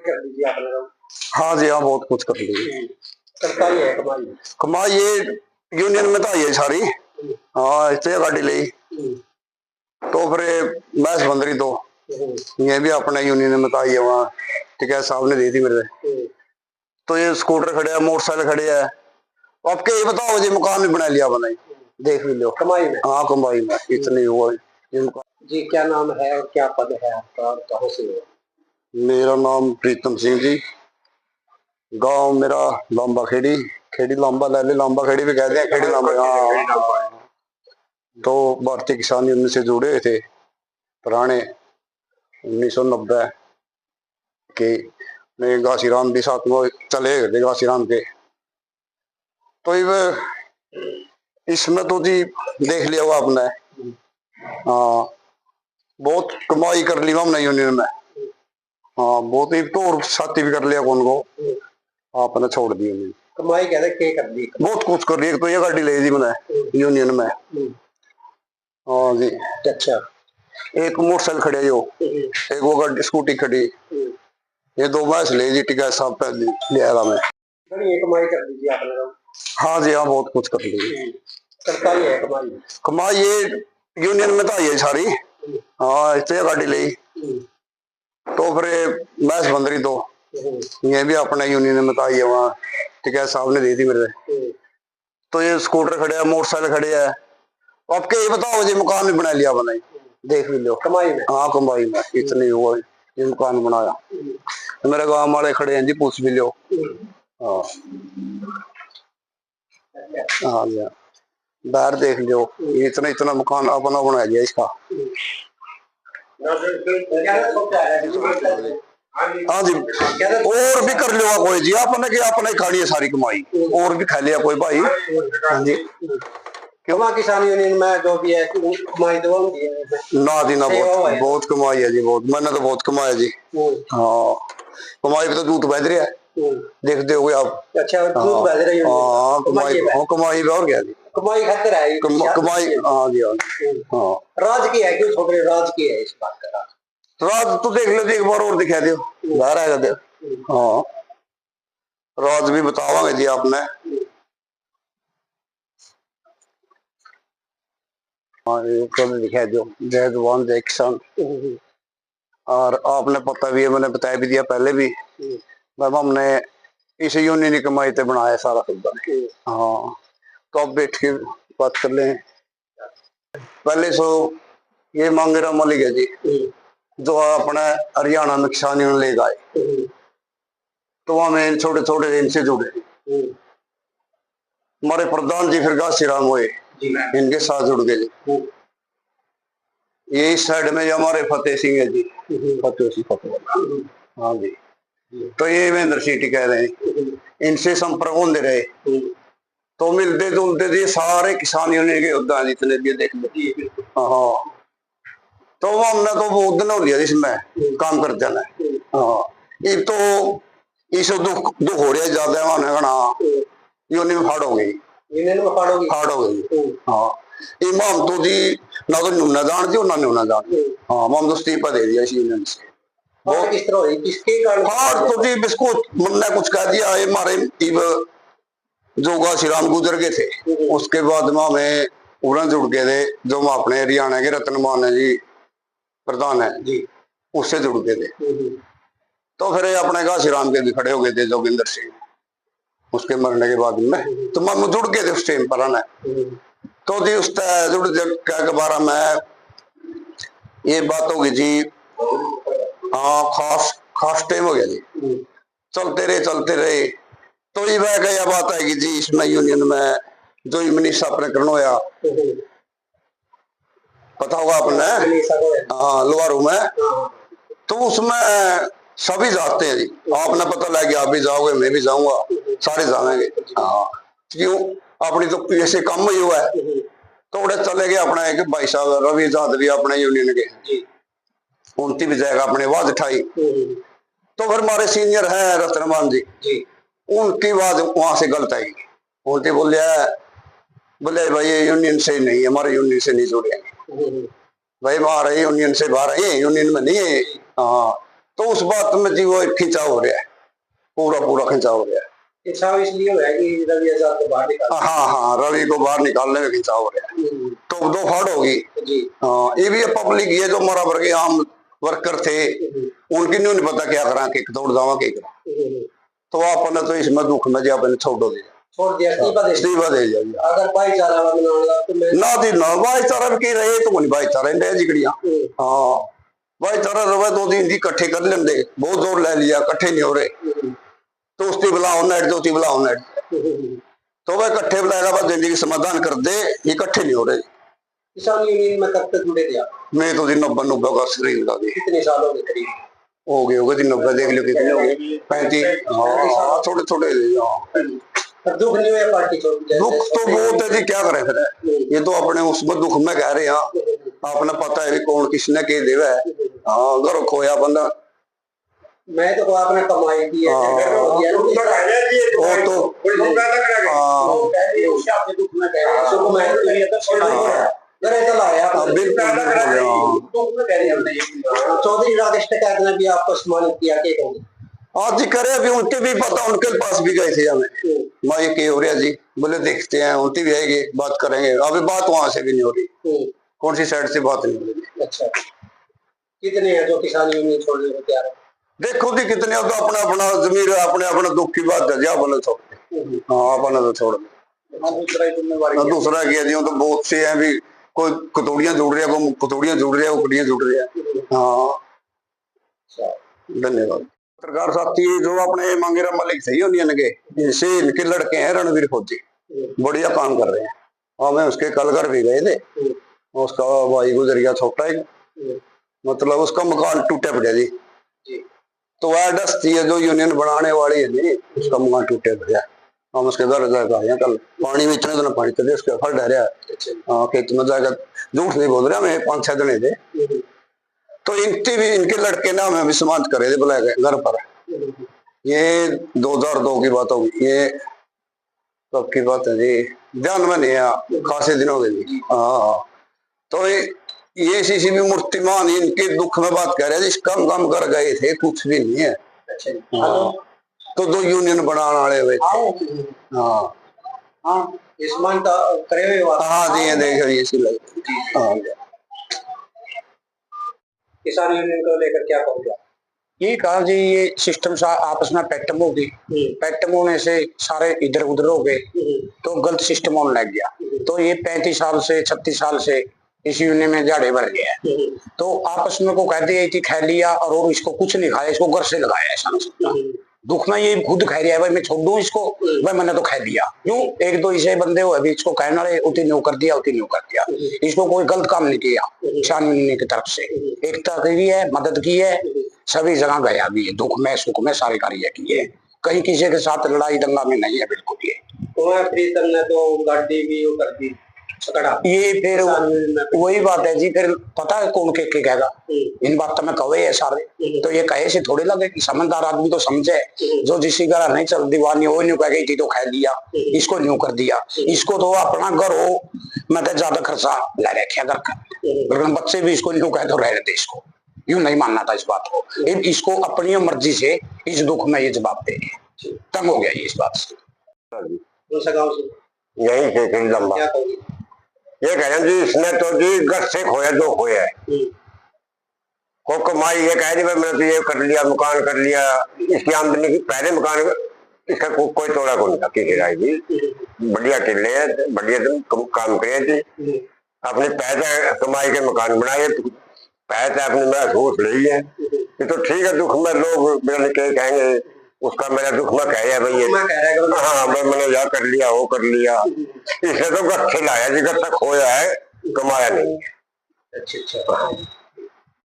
कर दीजिए आपने तो। हाँ जी, हाँ बहुत कुछ कर ली। करता ही है कमाई। कमाई ये यूनियन में तो आई है सारी। हाँ इतने गाड़ी ली तो फिर मैस बन रही तो ये भी अपने यूनियन में तो आई है। वहाँ टिकैत साहब ने दी थी मेरे। तो ये स्कूटर खड़े है, मोटरसाइकिल खड़े है। आपके ये बताओ जी, मकान भी बना लिया बनाई, देख भी लो कमाई में। हाँ कमाई में इतनी हुआ जी। क्या नाम है और क्या पद है आपका और कहाँ से हो? मेरा नाम प्रीतम सिंह जी। गांव मेरा लांबा खेड़ी। खेड़ी लांबा ले ले, लांबा खेड़ी भी कहते हैं, खेड़ी लांबा। हाँ तो भारतीय किसान यूनियन से जुड़े हुए थे पुराने 1990 के। घासीराम भी साथ में चले गए थे घासीराम के। तो इसमें तो जी देख लिया हुआ आपने। हाँ बहुत कमाई कर ली हमने यूनियन में। हाँ बहुत ही तो, और साथी भी कर लिया कौन को आपने छोड़ दी यूनियन। कमाई कहते के कर दी, बहुत कुछ कर लिया। तो ये गाड़ी ले दी मैंने यूनियन में। हाँ जी। अच्छा। एक मोटरसाइकिल खड़े जो, एक वो गाड़ी स्कूटी खड़ी, ये दो मैच ले जी टिकैत साहब पे लिया मैं। ये कमाई कर दीजिए आपने तो। हाँ जी, हाँ बहुत कुछ कर ली। करता ही है कमाई। कमाई ये यूनियन में तो आई है सारी। हाँ इतने गाड़ी ली तो फिर मैच बन रही तो ये भी अपने यूनियन में तो आई है। वहाँ टिकैत साहब ने दी थी मेरे। तो ये स्कूटर खड़े है, मोटरसाइकिल खड़े है। आपके ये बताओ जी, मकान भी बना लिया बनाई, देख भी लो कमाई में। हाँ कमाई में इतनी हुआ ये मकान बनाया। तो मेरे गांव वाले खड़े हैं जी, पूछ भी लो। हाँ हाँ जी, बाहर देख लो, इतना इतना मकान अपना बना लिया इसका। हाँ जी और भी कर लिया कोई जी, आपने कि आपने खा लिया सारी कमाई और भी खा लिया कोई भाई। हाँ जी क्यों किसान यूनियन में जो भी है कमाई तो ना जी ना, बहुत बहुत कमाई है जी, बहुत मैंने तो बहुत कमाया जी। हाँ कमाई भी तो दूध बह रही है, देखते हो आप। अच्छा दूध बह रही है। हाँ कमाई, हाँ कमाई और क्या जी, कमाई खातिर है कमाई। हाँ जी हाँ राज की है, क्यों छोकरे राज की है इस बात का। राज तो देख लो जी, एक बार और दिखा दो बाहर आएगा दे। हाँ राज भी बतावांगे जी आपने। हाँ दिखा दो, जय जवान जय किसान। और आपने पता भी है, मैंने बताया भी दिया पहले भी, मतलब हमने इस यूनियन की कमाई से बनाया सारा सुविधा। हाँ तो अब बैठ के बात कर ले। पहले सो ये मांगेराम मलिक है जी, जो अपना हरियाणा में किसान यूनियन ले गए। तो वहां में छोटे छोटे इनसे जुड़े। हमारे प्रधान जी फिर घासीराम हुए, इनके साथ जुड़ गए। ये इस साइड में हमारे फतेह सिंह है जी, फतेह सिंह फतेह। हाँ जी तो ये महेंद्र सिटी कह रहे हैं, इनसे संपर्क होते रहे तो मिलते जुलते थे सारे किसान यूनियन के योद्धा जितने भी देख लो। हाँ तो हमने तो बहुत दिन हो गया इसमें काम कर जाना। हाँ ये तो इस दुख दुख हो रहा है ज्यादा, माने गणा यूनियन में फाड़ हो गई, फाड़ हो गई। हाँ इमाम तो जी ना तो न्यूना जानती हो ना न्यूना जानती। हाँ हम तो इस्तीफा दे दिया इस यूनियन से। बहुत किस तरह हुई, किसके कारण? हाँ तो जी बिस्को मैंने कुछ कह दिया है, हमारे जो घासीराम गुजर गए थे उसके बाद में हमें उड़न जुड़ गए थे, जो हम अपने हरियाणा के रतनमान है जी प्रधान है जी, उससे जुड़ गए थे। तो फिर अपने घासीराम के भी खड़े हो गए थे जोगिंदर सिंह, उसके मरने के बाद में तो हम जुड़ गए थे उस टाइम पर आना। तो जी उस जुड़ के बारे में ये बात होगी जी। हाँ खास खास टाइम हो गया जी, चलते रहे तो ये वह क्या बात है कि जी इसमें यूनियन में जो मनीषा अपने करना होया, पता होगा आपने। हाँ लोहारू में तो उसमें सभी जाते हैं जी, आपने पता लग गया आप भी जाओगे मैं भी जाऊंगा, सारे जाएंगे। हाँ क्यों अपनी तो ऐसे कम ही हुआ है थोड़े चले गए अपना एक भाई साहब रवि जाद भी अपने यूनियन के, उनकी भी जाएगा अपने आवाज उठाई। तो फिर हमारे सीनियर हैं रतनमान जी, उनकी आवाज वहां से गलत आई, उनके बोले भाई ये यूनियन से नहीं, हमारे यूनियन से नहीं जुड़े भाई, हमारे यूनियन से बाहर है, यूनियन में नहीं है। हाँ तो उस बात में जी वो खिंचाव हो रहा है, पूरा खिंचाव हो रहा है। खिंचाव इसलिए हो रहा है कि रवि आजाद को बाहर निकाल, हाँ, रवि को बाहर निकालने में खिंचाव हो रहा है। तो दो फाड़ होगी। हाँ, ये भी पब्लिक, ये जो बराबर के आम वर्कर थे, उनकी नहीं पता क्या करा के दौड़ जावा के करा, तो आपने तो इसमें दुख में जो आपने छोड़ दिया, इस्तीफा दे दिया। अगर भाईचारा तो ना दी ना भाईचारा भी की रहे तो कोई भाईचारा रहे जिगड़िया। हाँ, भाईचारा रहे 2 दिन की इकट्ठे कर लेंगे, बहुत जोर ले लिया, इकट्ठे नहीं हो रहे, तो उसकी बुलाओ नेट, जो बुलाओ नेट, तो वह इकट्ठे बुलाएगा, बस जिंदगी समाधान कर दे, इकट्ठे नहीं हो रहे। किसान यूनियन में कब तक जुड़े थे? मैं तो 90 का शरीर का भी। कितने साल हो गए करीब? हो गए 90, देख लो कितने हो गए, 35। हाँ, थोड़े दुख नहीं हुआ पार्टी छोड़? दुख तो बहुत है जी, क्या करें फिर, ये तो अपने उसमें दुख में कह रहे हैं, आपने पता है कौन किसने के देवा है। हाँ, घर खोया बंदा, मैं तो आपने कमाई की है, चौधरी राकेश टिकैत ने भी आपको सम्मानित किया, आज जी करे अभी उनके भी पता, उनके पास भी गए थे हमें, माँ ये हो रहा जी, बोले देखते हैं, उनकी भी आएगी, बात करेंगे। अभी बात वहां से भी नहीं हो रही, कौन सी साइड से बात नहीं हो रही। अच्छा, कितने हैं जो किसान यूनियन छोड़ने को तैयार है? देखो जी कितने, तो अपना जमीर है, अपने दुख की बात है, अपने छोड़, हाँ अपने तो छोड़, दूसरा किया जी, तो बहुत से हैं भी, कोई कतौड़ियां जुड़ रही है, कोई कतौड़ियां जुड़ रही है, कोई कड़ियां जुड़ रही है। हाँ, धन्यवाद। पत्रकार साथी जो अपने मांगेरा मलिक सही यूनियन के, इनसे इनके लड़के हैं रणवीर फौजी, बढ़िया काम कर रहे हैं। हमें उसके कल घर भी गए थे, उसका भाई गुजर गया छोटा ही, मतलब उसका मकान टूटे पड़े जी, तो वह डस्ती है जो यूनियन बनाने वाली है जी, उसका मकान टूटे पड़े, हम उसके घर जाकर आए कल, पानी में इतने दिन पानी चले, उसके फल डहरिया। हाँ, खेत में जाकर, झूठ नहीं बोल रहा, मैं 5-6 दिन थे, तो इनके लड़के ने हमें भी सम्मानित करे थे, बुलाए गए घर पर। ये 2002 की बात होगी, ये कब की बात है जी, ध्यान में नहीं है, खासे दिन हो गए जी। हाँ, तो ये सीसी भी मूर्तिमान इनके दुख में बात कर रहे थे, काम कर गए थे, कुछ भी नहीं है। हाँ, तो 2 यूनियन बनाने वाले हुए थे। हाँ, करे हुए, हाँ जी, देख रही है। हाँ, किसान यूनियन को लेकर क्या कहूँगा? ये कहा जी, ये सिस्टम सा आपस में पैक्टम होगी, पैक्टम होने से सारे इधर उधर हो गए, तो गलत सिस्टम होने लग गया। तो ये 35 साल से 36 साल से इस यूनियन में झाड़े भर गया, तो आपस में को कह दिया कि खा लिया और इसको कुछ नहीं खाया, इसको घर से लगाया, ऐसा दुख में ये खुद खा रहा है, भाई मैं छोड़ दूं इसको, भाई मैंने तो खा लिया, क्यों 1-2 ऐसे बंदे हो अभी इसको कहना रहे, उतनी न्यू कर दिया, इसको कोई गलत काम नहीं किया किसान यूनियन की तरफ से, एकता की है, मदद की है, सभी जगह गया भी है, दुख में सुख में सारे कार्य किए है, कहीं किसी के साथ लड़ाई दंगा में नहीं है बिल्कुल। ये प्रीतम ने तो गाड़ी भी वो कर दी, ये फिर वही बात है जी, फिर पता है कौन के कहेगा, इन बातों में कवे है सारे, तो ये कहे से थोड़ी लगे कि समझदार आदमी तो समझे, जो जिसी घर नहीं चल दीवानी वो न्यू कह गई थी तो खा लिया, इसको न्यू कर दिया, इसको तो अपना घर हो मतलब ज्यादा खर्चा ले रखे घर का, बच्चे भी इसको न्यू कह तो रह रहे थे, इसको यूं नहीं मानना था इस बात को, इसको अपनी मर्जी से इस दुख में ये जवाब दे, तंग हो गया ये इस बात से। यही से लंबा ये कह रहे जी, इसने तो जी घर से खोया जो खोया है, को कमाई ये कह रही मैंने तो ये कर लिया, मकान कर लिया, इसकी आमदनी की पहले मकान इसका कोई तोड़ा को नहीं था, किसी राय जी बढ़िया किले हैं, बढ़िया काम करे थे, अपने पैसे कमाई के मकान बनाए, पैसे अपने महसूस ले है, ये तो ठीक है। दुख में लोग कहेंगे उसका मेरा दुख में कह रहा है भाई, हाँ भाई मैंने यह कर लिया वो कर लिया, इसने तो घर खिलाया जी, घर तक खोया है, कमाया नहीं है। अच्छा।